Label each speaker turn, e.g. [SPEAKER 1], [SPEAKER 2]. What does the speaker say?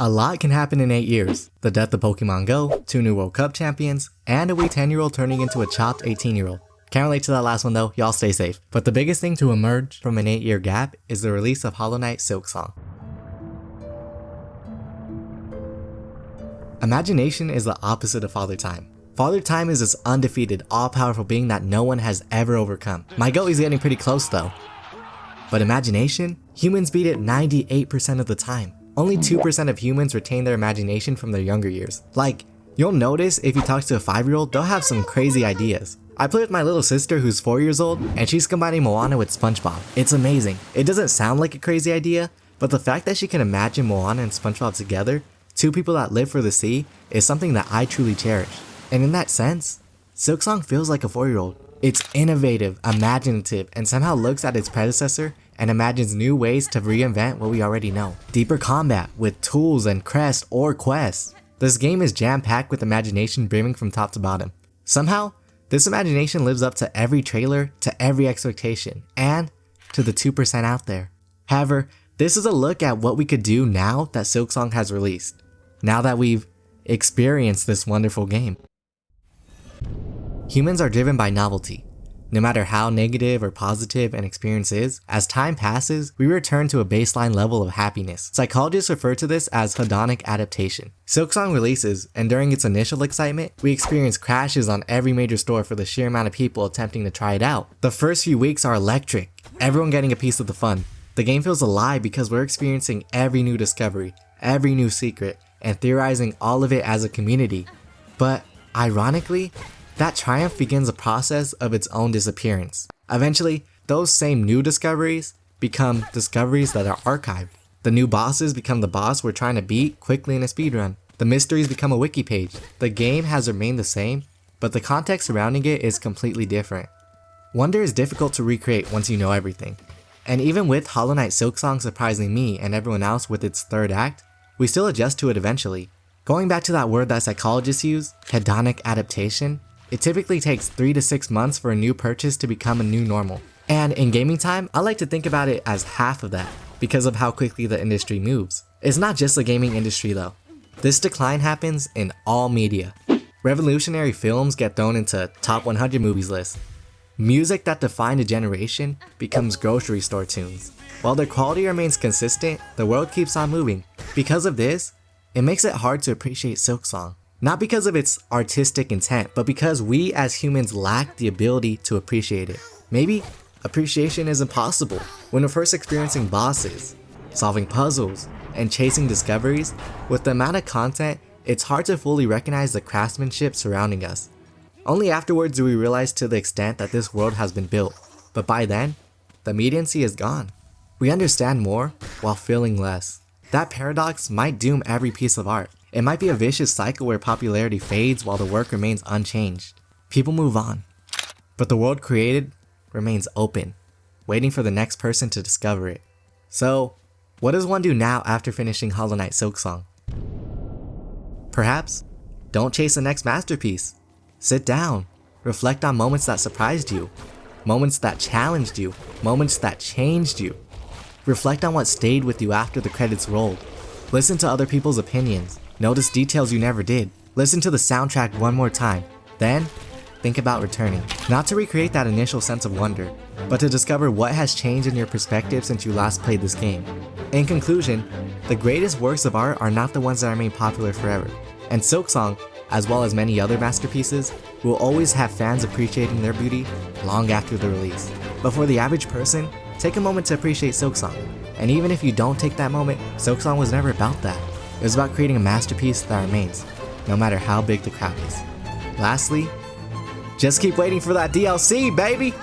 [SPEAKER 1] A lot can happen in 8 years. The death of Pokemon Go, 2 new World Cup champions, and a wee 10-year-old turning into a chopped 18-year-old. Can't relate to that last one though, y'all stay safe. But the biggest thing to emerge from an 8-year gap is the release of Hollow Knight Silksong. Imagination is the opposite of Father Time. Father Time is this undefeated, all-powerful being that no one has ever overcome. My goat is getting pretty close though. But imagination? Humans beat it 98% of the time. Only 2% of humans retain their imagination from their younger years. Like, you'll notice if you talk to a 5-year-old, they'll have some crazy ideas. I play with my little sister who's 4 years old, and she's combining Moana with SpongeBob. It's amazing. It doesn't sound like a crazy idea, but the fact that she can imagine Moana and SpongeBob together, two people that live for the sea, is something that I truly cherish. And in that sense, Silksong feels like a 4-year-old. It's innovative, imaginative, and somehow looks at its predecessor and imagines new ways to reinvent what we already know. Deeper combat with tools and crest or quests. This game is jam-packed with imagination brimming from top to bottom. Somehow, this imagination lives up to every trailer, to every expectation, and to the 2% out there. However, this is a look at what we could do now that Silksong has released. Now that we've experienced this wonderful game. Humans are driven by novelty. No matter how negative or positive an experience is, as time passes, we return to a baseline level of happiness. Psychologists refer to this as hedonic adaptation. Silksong releases, and during its initial excitement, we experience crashes on every major store for the sheer amount of people attempting to try it out. The first few weeks are electric, everyone getting a piece of the fun. The game feels alive because we're experiencing every new discovery, every new secret, and theorizing all of it as a community. But, ironically, that triumph begins a process of its own disappearance. Eventually, those same new discoveries become discoveries that are archived. The new bosses become the boss we're trying to beat quickly in a speedrun. The mysteries become a wiki page. The game has remained the same, but the context surrounding it is completely different. Wonder is difficult to recreate once you know everything. And even with Hollow Knight Silksong surprising me and everyone else with its third act, we still adjust to it eventually. Going back to that word that psychologists use, hedonic adaptation, it typically takes 3 to 6 months for a new purchase to become a new normal. And in gaming time, I like to think about it as half of that, because of how quickly the industry moves. It's not just the gaming industry though. This decline happens in all media. Revolutionary films get thrown into top 100 movies lists. Music that defined a generation becomes grocery store tunes. While their quality remains consistent, the world keeps on moving. Because of this, it makes it hard to appreciate Silksong. Not because of its artistic intent, but because we as humans lack the ability to appreciate it. Maybe appreciation is impossible. When we're first experiencing bosses, solving puzzles, and chasing discoveries, with the amount of content, it's hard to fully recognize the craftsmanship surrounding us. Only afterwards do we realize to the extent that this world has been built, but by then, the immediacy is gone. We understand more while feeling less. That paradox might doom every piece of art. It might be a vicious cycle where popularity fades while the work remains unchanged. People move on, but the world created remains open, waiting for the next person to discover it. So, what does one do now after finishing Hollow Knight Silksong? Perhaps, don't chase the next masterpiece. Sit down, reflect on moments that surprised you, moments that challenged you, moments that changed you. Reflect on what stayed with you after the credits rolled. Listen to other people's opinions. Notice details you never did. Listen to the soundtrack one more time. Then, think about returning. Not to recreate that initial sense of wonder, but to discover what has changed in your perspective since you last played this game. In conclusion, the greatest works of art are not the ones that remain popular forever. And Silksong, as well as many other masterpieces, will always have fans appreciating their beauty long after the release. But for the average person, take a moment to appreciate Silksong. And even if you don't take that moment, Silksong was never about that. It was about creating a masterpiece that remains, no matter how big the crowd is. Lastly, just keep waiting for that DLC, baby!